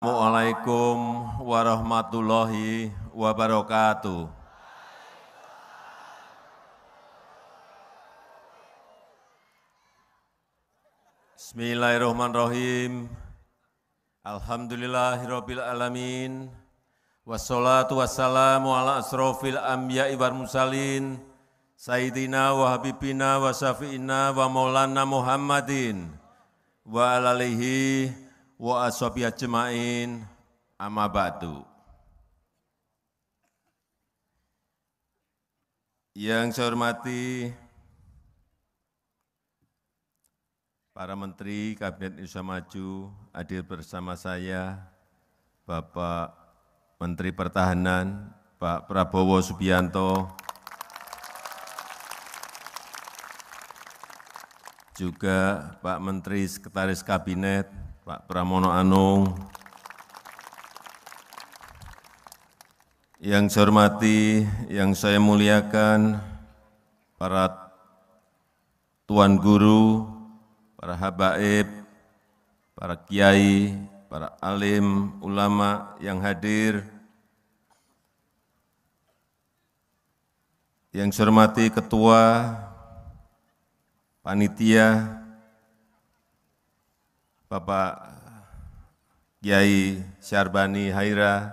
Assalamualaikum warahmatullahi wabarakatuh. Bismillahirrahmanirrahim. Alhamdulillahirabbil alamin. Wassalatu wassalamu ala asrofil anbiya'i wal mursalin. Sayyidina wa habibina wa syafi'ina wa maulana Muhammadin wa ala alihi wa ashabihi ajma'in, amma ba'du. Yang saya hormati para Menteri Kabinet Indonesia Maju, hadir bersama saya Bapak Menteri Pertahanan, Pak Prabowo Subianto, juga Pak Menteri Sekretaris Kabinet, Pak Pramono Anung, yang saya hormati, yang saya muliakan, para tuan guru, para habaib, para kiai, para alim, ulama yang hadir, yang saya hormati ketua, panitia, Bapak Kiai Syarbani Haira,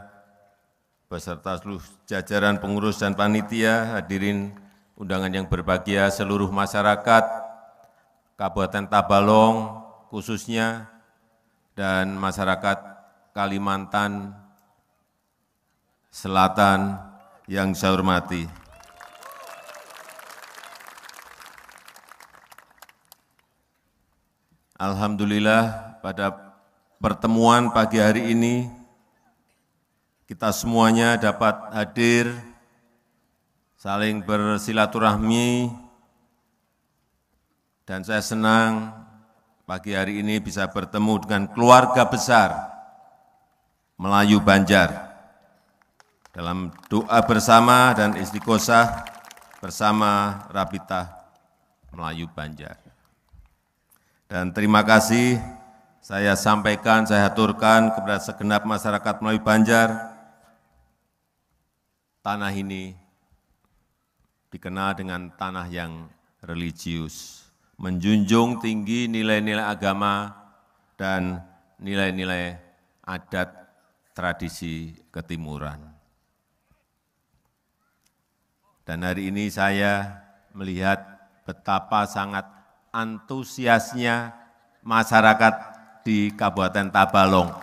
beserta seluruh jajaran pengurus dan panitia, hadirin undangan yang berbahagia, seluruh masyarakat Kabupaten Tabalong khususnya, dan masyarakat Kalimantan Selatan yang saya hormati. Alhamdulillah, pada pertemuan pagi hari ini, kita semuanya dapat hadir, saling bersilaturahmi, dan saya senang pagi hari ini bisa bertemu dengan keluarga besar Melayu Banjar dalam doa bersama dan istighosah bersama Rabitah Melayu Banjar. Dan terima kasih saya sampaikan, saya haturkan kepada segenap masyarakat Melayu Banjar. Tanah ini dikenal dengan tanah yang religius, menjunjung tinggi nilai-nilai agama dan nilai-nilai adat tradisi ketimuran. Dan hari ini saya melihat betapa sangat antusiasnya masyarakat di Kabupaten Tabalong.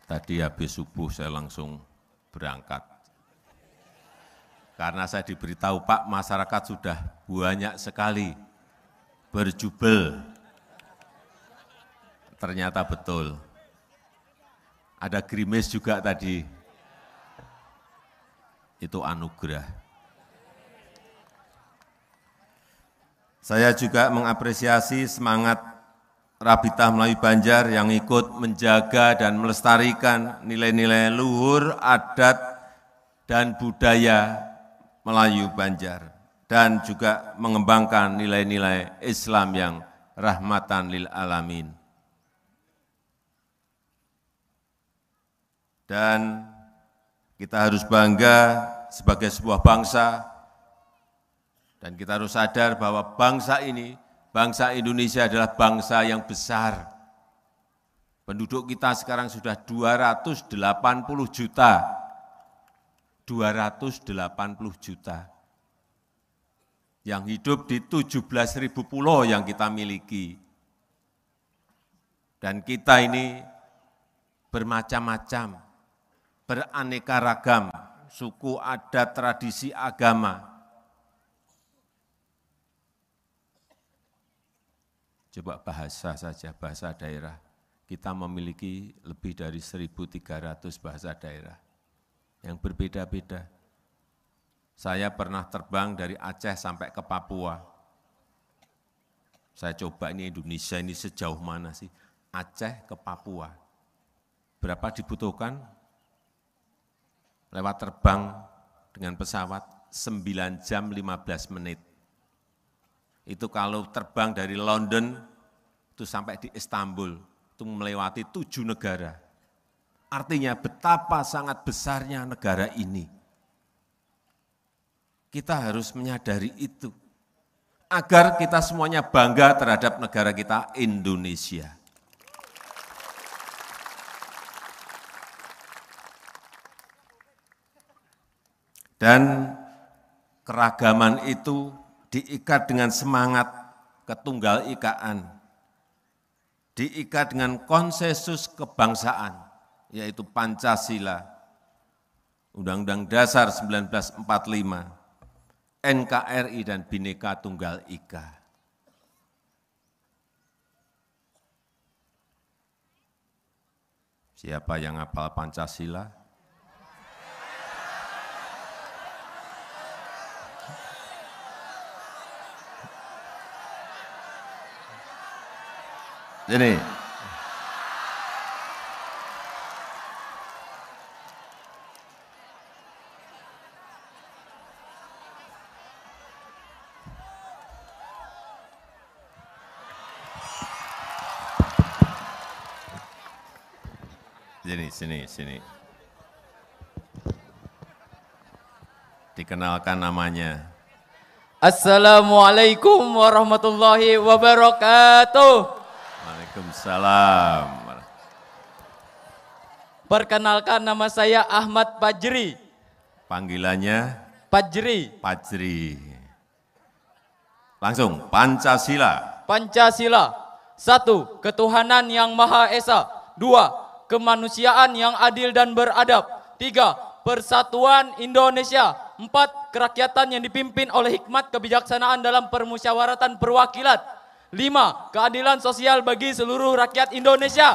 Tadi habis subuh saya langsung berangkat. Karena saya diberitahu, Pak, masyarakat sudah banyak sekali berjubel. Ternyata betul. Ada gerimis juga tadi. Itu anugerah. Saya juga mengapresiasi semangat Rabitah Melayu Banjar yang ikut menjaga dan melestarikan nilai-nilai luhur, adat, dan budaya Melayu Banjar, dan juga mengembangkan nilai-nilai Islam yang rahmatan lil alamin. Dan kita harus bangga sebagai sebuah bangsa, dan kita harus sadar bahwa bangsa ini, bangsa Indonesia adalah bangsa yang besar. Penduduk kita sekarang sudah 280 juta. 280 juta. Yang hidup di 17.000 pulau yang kita miliki. Dan kita ini bermacam-macam, beraneka ragam, suku, adat, tradisi, agama. Coba bahasa saja, bahasa daerah. Kita memiliki lebih dari 1.300 bahasa daerah yang berbeda-beda. Saya pernah terbang dari Aceh sampai ke Papua. Saya coba ini Indonesia ini sejauh mana sih? Aceh ke Papua. Berapa dibutuhkan? Lewat terbang dengan pesawat 9 jam 15 menit. Itu kalau terbang dari London itu sampai di Istanbul, itu melewati 7 negara. Artinya betapa sangat besarnya negara ini. Kita harus menyadari itu, agar kita semuanya bangga terhadap negara kita, Indonesia. Dan keragaman itu diikat dengan semangat ketunggal ikaan, diikat dengan konsensus kebangsaan, yaitu Pancasila, Undang-Undang Dasar 1945, NKRI, dan Bhinneka Tunggal Ika. Siapa yang hafal Pancasila? Sini. Sini. Dikenalkan namanya. Assalamualaikum warahmatullahi wabarakatuh. Waalaikumsalam. Perkenalkan, nama saya Ahmad Fajri. Panggilannya? Fajri. Fajri. Langsung, Pancasila. Pancasila. 1. Ketuhanan yang Maha Esa. 2. Kemanusiaan yang adil dan beradab. 3. Persatuan Indonesia. 4. Kerakyatan yang dipimpin oleh hikmat kebijaksanaan dalam permusyawaratan perwakilan. 5. Keadilan sosial bagi seluruh rakyat Indonesia.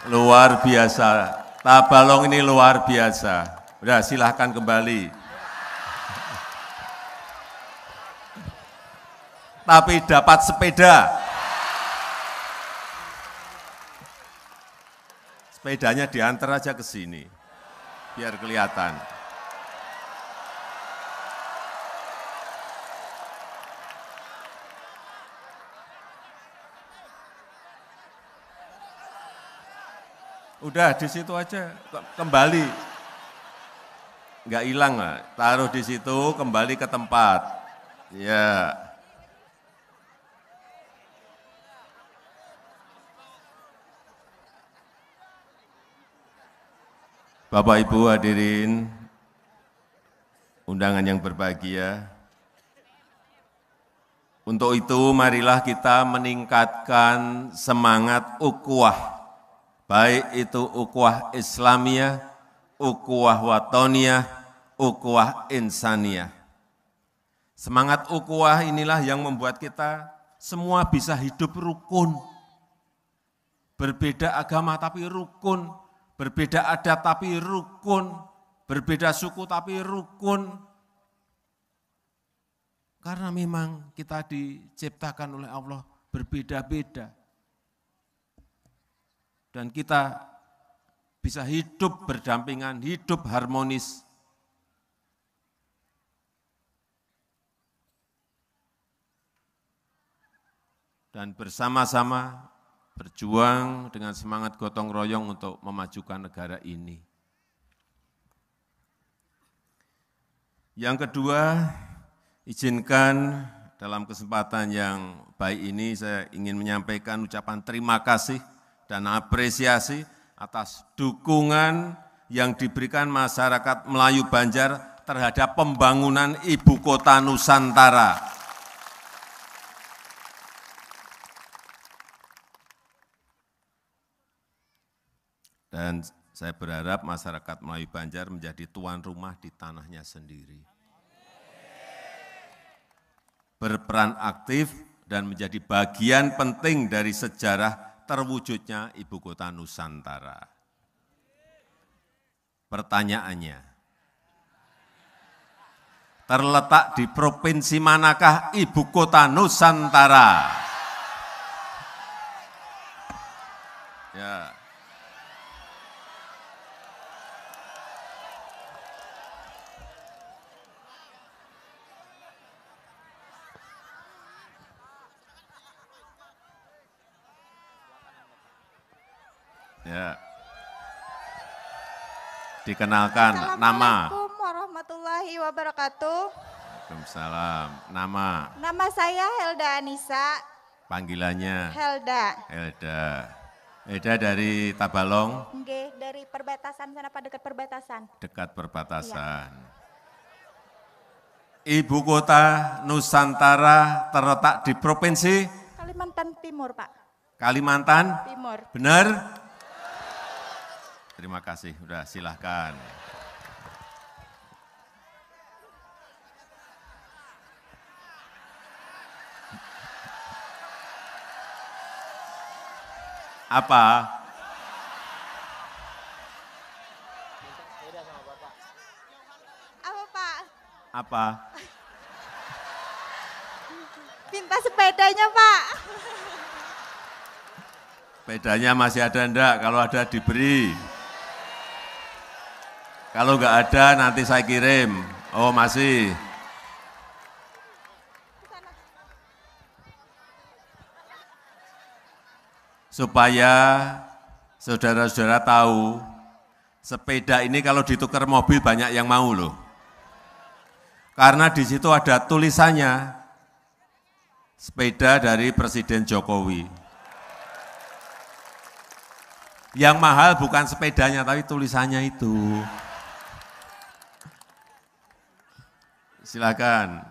Luar biasa. Tabalong ini luar biasa. Udah, silahkan kembali. Tapi dapat sepeda. Sepedanya diantar aja ke sini, biar kelihatan. Udah di situ aja, kembali. Nggak hilang lah, taruh di situ, kembali ke tempat. Ya. Bapak Ibu hadirin, undangan yang berbahagia. Untuk itu marilah kita meningkatkan semangat ukhuwah, baik itu ukhuwah Islamiyah, ukhuwah watoniyah, ukhuwah insaniyah. Semangat ukhuwah inilah yang membuat kita semua bisa hidup rukun. Berbeda agama tapi rukun. Berbeda adat tapi rukun, berbeda suku tapi rukun. Karena memang kita diciptakan oleh Allah berbeda-beda. Dan kita bisa hidup berdampingan, hidup harmonis. Dan bersama-sama berjuang dengan semangat gotong royong untuk memajukan negara ini. Yang kedua, izinkan dalam kesempatan yang baik ini saya ingin menyampaikan ucapan terima kasih dan apresiasi atas dukungan yang diberikan masyarakat Melayu Banjar terhadap pembangunan Ibu Kota Nusantara. Dan saya berharap masyarakat Melayu Banjar menjadi tuan rumah di tanahnya sendiri. Berperan aktif dan menjadi bagian penting dari sejarah terwujudnya Ibu Kota Nusantara. Pertanyaannya, terletak di provinsi manakah Ibu Kota Nusantara? Ya. Ya. Dikenalkan nama. Assalamualaikum warahmatullahi wabarakatuh. Waalaikumsalam. Nama. Nama saya Helda Anissa. Panggilannya. Helda. Helda. Helda dari Tabalong. Nggih, dari perbatasan sana Pak, dekat perbatasan. Dekat perbatasan. Ibu kota Nusantara terletak di provinsi Kalimantan Timur, Pak. Kalimantan Timur. Benar? Terima kasih, udah silahkan. Apa? Apa, Pak? Apa? Minta sepedanya, Pak. Sepedanya masih ada enggak? Kalau ada diberi. Kalau enggak ada nanti saya kirim. Oh masih. Supaya saudara-saudara tahu, sepeda ini kalau ditukar mobil banyak yang mau loh. Karena di situ ada tulisannya, sepeda dari Presiden Jokowi. Yang mahal bukan sepedanya, tapi tulisannya itu. Silakan.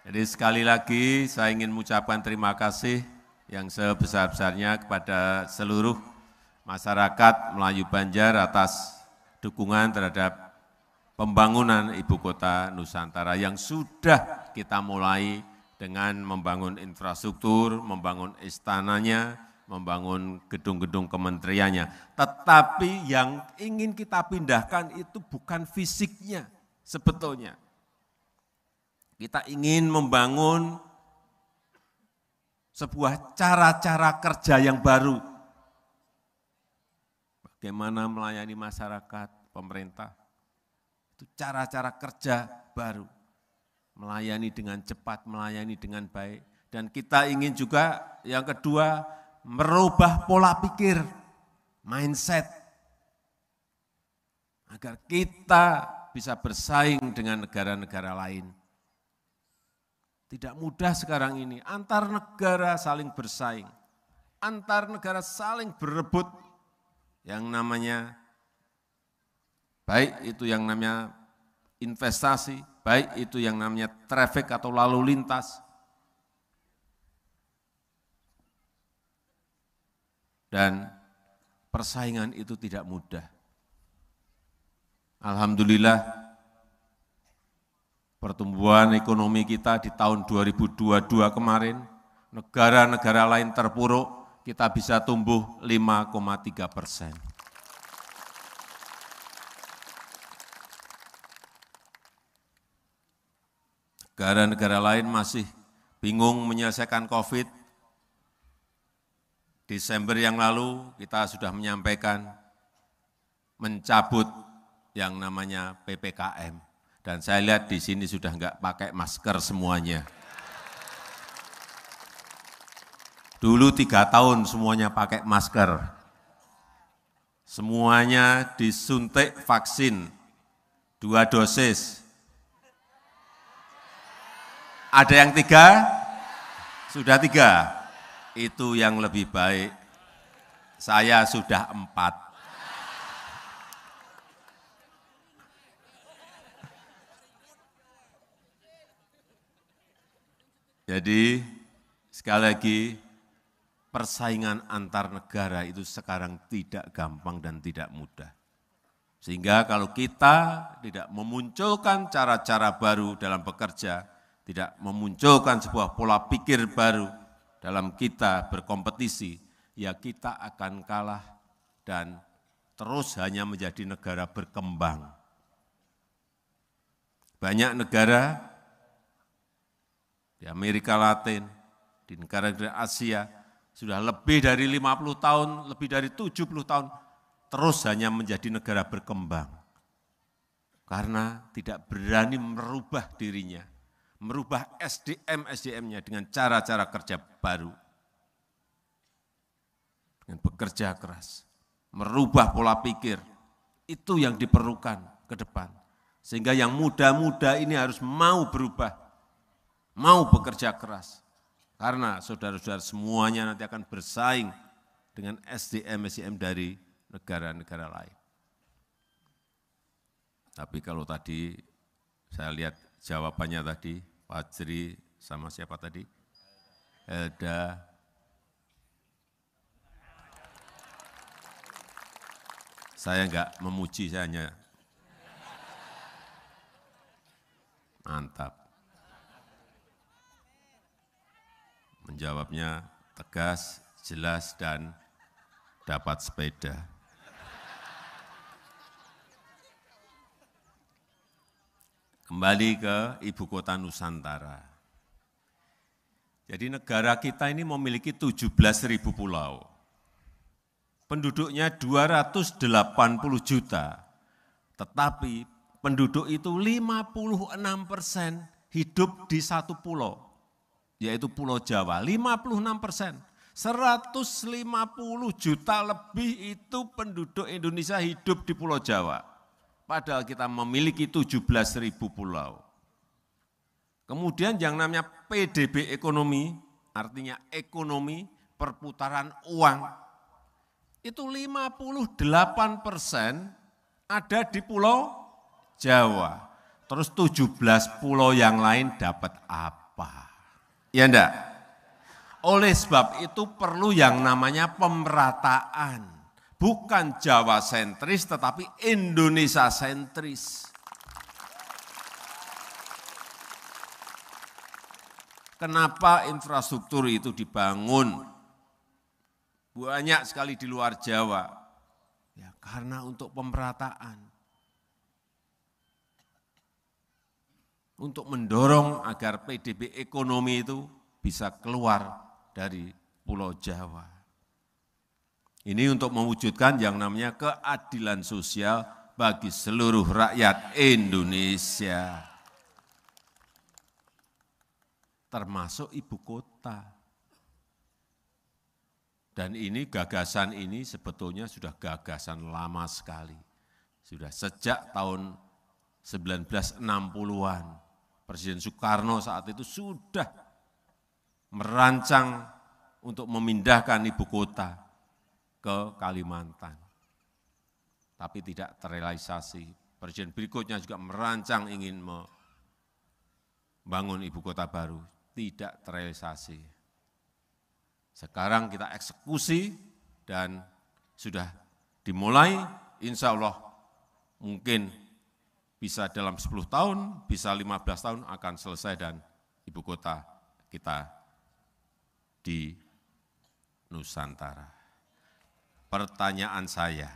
Jadi sekali lagi saya ingin mengucapkan terima kasih yang sebesar-besarnya kepada seluruh masyarakat Melayu Banjar atas dukungan terhadap pembangunan Ibu Kota Nusantara yang sudah kita mulai dengan membangun infrastruktur, membangun istananya, membangun gedung-gedung kementeriannya. Tetapi yang ingin kita pindahkan itu bukan fisiknya sebetulnya. Kita ingin membangun sebuah cara-cara kerja yang baru. Bagaimana melayani masyarakat, pemerintah. Itu cara-cara kerja baru. Melayani dengan cepat, melayani dengan baik. Dan kita ingin juga yang kedua, merubah pola pikir, mindset. Agar kita bisa bersaing dengan negara-negara lain. Tidak mudah sekarang ini, antar negara saling bersaing, antar negara saling berebut yang namanya, baik itu yang namanya investasi, baik itu yang namanya traffic atau lalu lintas. Dan persaingan itu tidak mudah. Alhamdulillah, pertumbuhan ekonomi kita di tahun 2022 kemarin, negara-negara lain terpuruk, kita bisa tumbuh 5,3%. Negara-negara lain masih bingung menyelesaikan COVID. Desember yang lalu kita sudah menyampaikan mencabut yang namanya PPKM. Dan saya lihat di sini sudah enggak pakai masker semuanya. Dulu 3 tahun semuanya pakai masker. Semuanya disuntik vaksin 2 dosis. Ada yang 3? Sudah 3. Itu yang lebih baik. Saya sudah 4. Jadi sekali lagi persaingan antar negara itu sekarang tidak gampang dan tidak mudah. Sehingga kalau kita tidak memunculkan cara-cara baru dalam bekerja, tidak memunculkan sebuah pola pikir baru dalam kita berkompetisi, ya kita akan kalah dan terus hanya menjadi negara berkembang. Banyak negara di Amerika Latin, di negara-negara Asia, sudah lebih dari 50 tahun, lebih dari 70 tahun, terus hanya menjadi negara berkembang. Karena tidak berani merubah dirinya, merubah SDM-nya dengan cara-cara kerja baru. Dengan bekerja keras, merubah pola pikir, itu yang diperlukan ke depan. Sehingga yang muda-muda ini harus mau berubah, mau bekerja keras. Karena saudara-saudara semuanya nanti akan bersaing dengan SDM dari negara-negara lain. Tapi kalau tadi saya lihat jawabannya tadi, Fajri sama siapa tadi? Elda. Saya enggak memuji, saya hanya mantap. Menjawabnya tegas, jelas, dan dapat sepeda. Kembali ke ibu kota Nusantara. Jadi negara kita ini memiliki 17.000 pulau. Penduduknya 280 juta, tetapi penduduk itu 56% hidup di satu pulau, yaitu Pulau Jawa, 56%. 150 juta lebih itu penduduk Indonesia hidup di Pulau Jawa. Padahal kita memiliki 17.000 pulau. Kemudian yang namanya PDB ekonomi, artinya ekonomi perputaran uang, itu 58% ada di Pulau Jawa. Terus 17 pulau yang lain dapat apa? Ya enggak? Oleh sebab itu perlu yang namanya pemerataan. Bukan Jawa sentris, tetapi Indonesia sentris. Kenapa infrastruktur itu dibangun? Banyak sekali di luar Jawa. Ya, karena untuk pemerataan. Untuk mendorong agar PDB ekonomi itu bisa keluar dari Pulau Jawa. Ini untuk mewujudkan yang namanya keadilan sosial bagi seluruh rakyat Indonesia. Termasuk ibu kota. Dan ini gagasan ini sebetulnya sudah gagasan lama sekali. Sudah sejak tahun 1960-an. Presiden Soekarno saat itu sudah merancang untuk memindahkan ibu kota ke Kalimantan. Tapi tidak terrealisasi. Presiden berikutnya juga merancang ingin membangun ibu kota baru. Tidak terrealisasi. Sekarang kita eksekusi dan sudah dimulai, insya Allah mungkin bisa dalam 10 tahun, bisa 15 tahun akan selesai dan ibu kota kita di Nusantara. Pertanyaan saya,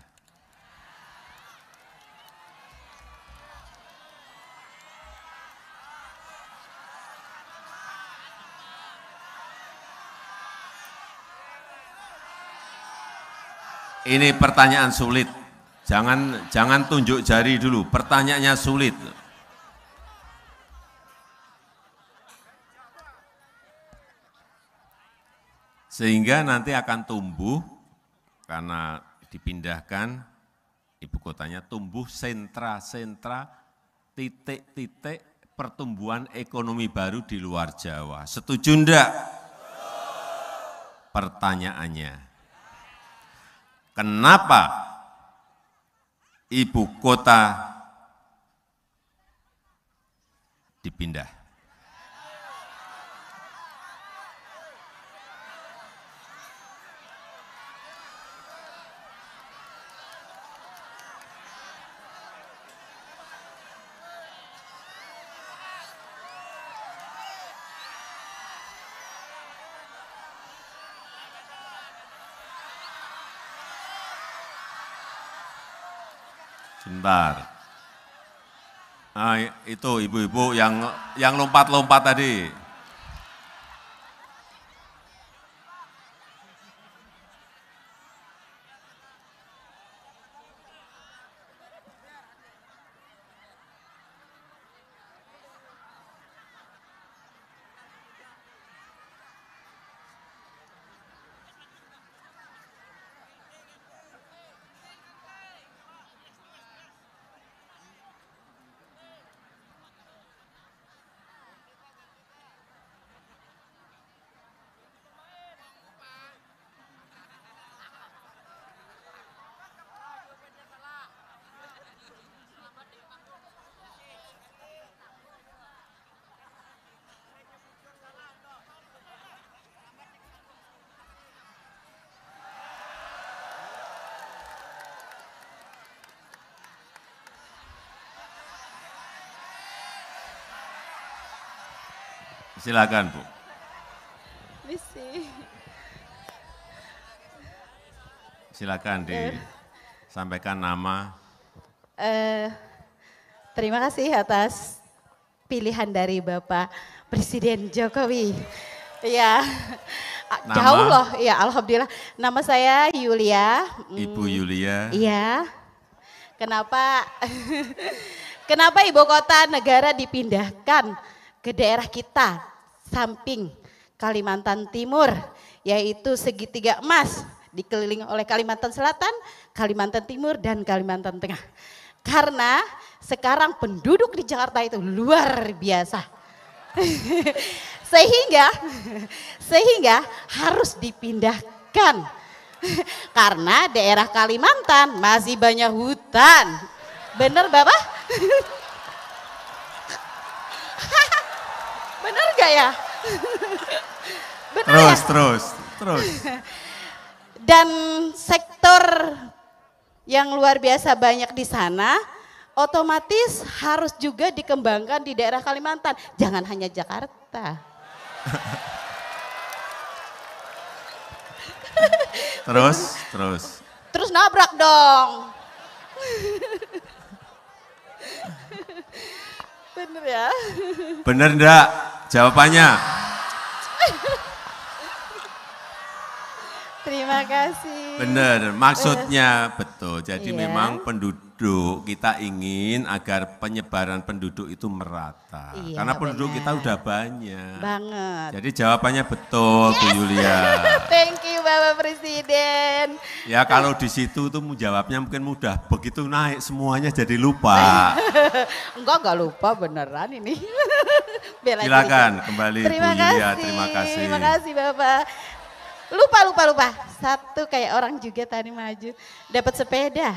ini pertanyaan sulit, jangan tunjuk jari dulu, pertanyaannya sulit. Sehingga nanti akan tumbuh, karena dipindahkan ibu kotanya, tumbuh sentra-sentra, titik-titik pertumbuhan ekonomi baru di luar Jawa. Setuju enggak? Pertanyaannya, kenapa ibu kota dipindah? Sebentar. Nah, itu ibu-ibu yang lompat-lompat tadi. Silakan Bu. Misi. Silakan disampaikan nama. Terima kasih atas pilihan dari Bapak Presiden Jokowi. Ya, jauh loh. Ya, alhamdulillah. Nama saya Yulia. Ibu Yulia. Iya. Kenapa? Kenapa ibu kota negara dipindahkan ke daerah kita, samping Kalimantan Timur, yaitu segitiga emas, dikelilingi oleh Kalimantan Selatan, Kalimantan Timur, dan Kalimantan Tengah. Karena sekarang penduduk di Jakarta itu luar biasa. sehingga harus dipindahkan. Karena daerah Kalimantan masih banyak hutan. Bener Bapak? Bener gak ya? Bener Terus. Dan sektor yang luar biasa banyak di sana, otomatis harus juga dikembangkan di daerah Kalimantan. Jangan hanya Jakarta. Terus Nabrak dong. Bener ya? Bener enggak jawabannya? Terima kasih. Bener, maksudnya betul. Jadi Iya. memang penduduk kita ingin agar penyebaran penduduk itu merata. Iya, Karena penduduk benar. kita udah banyak. Banget. Jadi jawabannya betul, Bu Yulia. Thank you Bapak Presiden. Ya kalau di situ tuh jawabnya mungkin mudah. Begitu naik semuanya jadi lupa. Enggak lupa beneran ini. Bela diri. Silakan kembali Terima Bu Yulia, kasih. terima kasih. Terima kasih Bapak. Lupa. Satu kayak orang juga tadi maju. Dapat sepeda.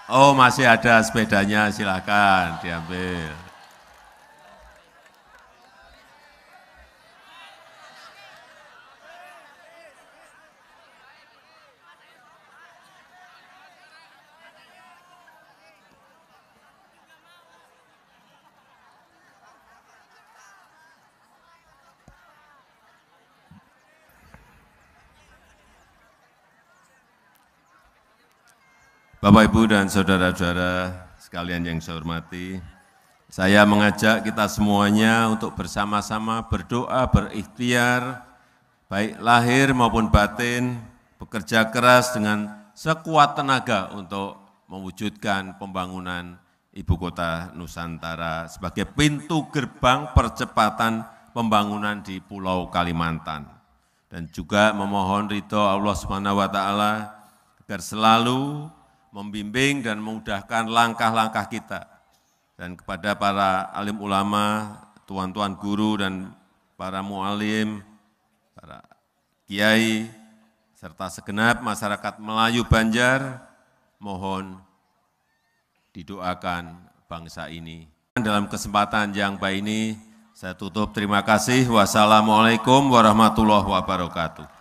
Oh masih ada sepedanya, silakan diambil. Bapak, Ibu, dan saudara-saudara sekalian yang saya hormati, saya mengajak kita semuanya untuk bersama-sama berdoa, berikhtiar, baik lahir maupun batin, bekerja keras dengan sekuat tenaga untuk mewujudkan pembangunan Ibu Kota Nusantara sebagai pintu gerbang percepatan pembangunan di Pulau Kalimantan. Dan juga memohon ridho Allah Subhanahu wa Ta'ala agar selalu membimbing dan memudahkan langkah-langkah kita. Dan kepada para alim ulama, tuan-tuan guru dan para mu'alim, para kiai, serta segenap masyarakat Melayu Banjar, mohon didoakan bangsa ini. Dalam kesempatan yang baik ini, saya tutup. Terima kasih. Wassalamualaikum warahmatullahi wabarakatuh.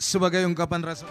Sebagai ungkapan rasa